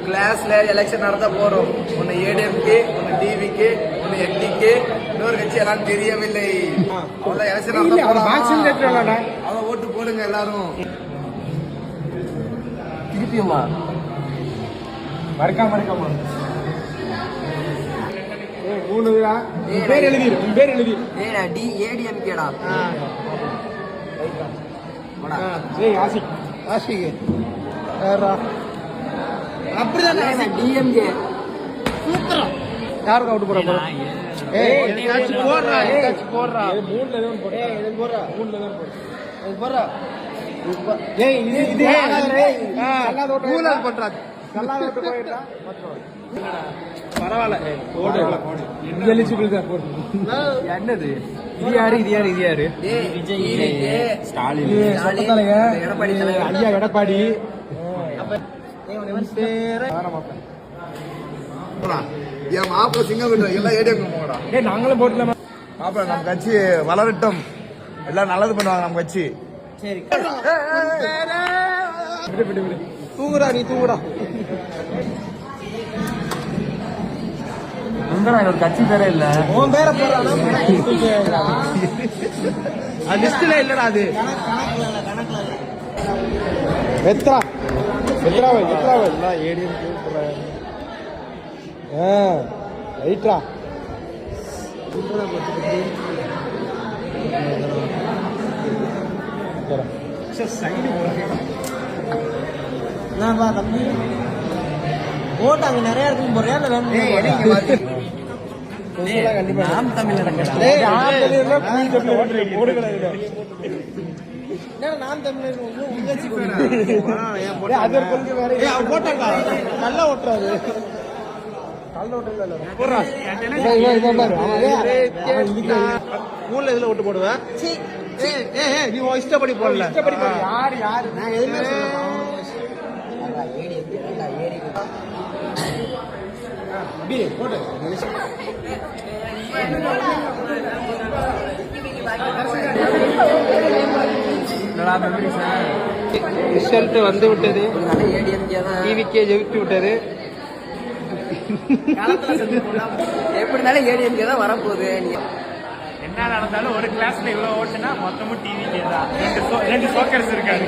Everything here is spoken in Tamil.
கிளாஸ்ல எலெக்ஷன் நடத்த போறோம். ஒன்னு ஏடிஎம்கே, ஒன்னு டிவிக்கு, ஒன்னு என்டிக்கு, இன்னொரு கட்சி எல்லாம் தெரியவில்லை. அவ்வளவு எலெக்ஷன் நடத்த போறோம். அவ ஓட்டு போடுங்க எல்லாரும். திருப்பியுமா மறக்காம மூணு பேர் எழுதி ஏடிஎம்கேடா. அப்படிதான் டிஎம்கே சூப்பரா. யாருக்கு அவுட் போடுறா? போடுறா பரவாயில்ல. என்னது இது யாரு? இது யாரு? இது யாரு? ஸ்டாலின், எடப்பாடி, ஐயா எடப்பாடி. என் மாப்பிள்ள சிங்கம் எல்லாம் ஏடிஎம் போங்கடா. நாங்களும் போட்டுல மாப்பிள்ள நம்ம கட்சி வளரட்டும், எல்லாம் நல்லது பண்ணுவாங்க நம்ம கட்சி. சரி தூங்குடா, நீ தூங்குடா. ஒரு கட்சி பேரே இல்ல. உன் பேரை லிஸ்ட்ல இல்லடா. அது எத்ரா ஏடிஎம் ரைட்ரா. தம்பி ஓட்டு அங்க நிறைய இருக்கும் போறியா? நாம் தமிழ் நல்லா ஓட்டுறாரு. ஊர்ல இதுல ஓட்டு போடுவேன். நீ இஷ்டப்படி போடல. யாரு யாரு ரிசல்ட் வந்து விட்டது. டிவிக்கே ஜெயித்து விட்டது. எப்படினாலும் ஏடிஎம்கே தான் வரப்போகுது. என்ன நடந்தாலும் ஒரு கிளாஸ்ல இவ்வளவு ஓட்டுனா மொத்தமும் டிவிக்கே தான். ரெண்டு சோக்கர்ஸ் இருக்காங்க.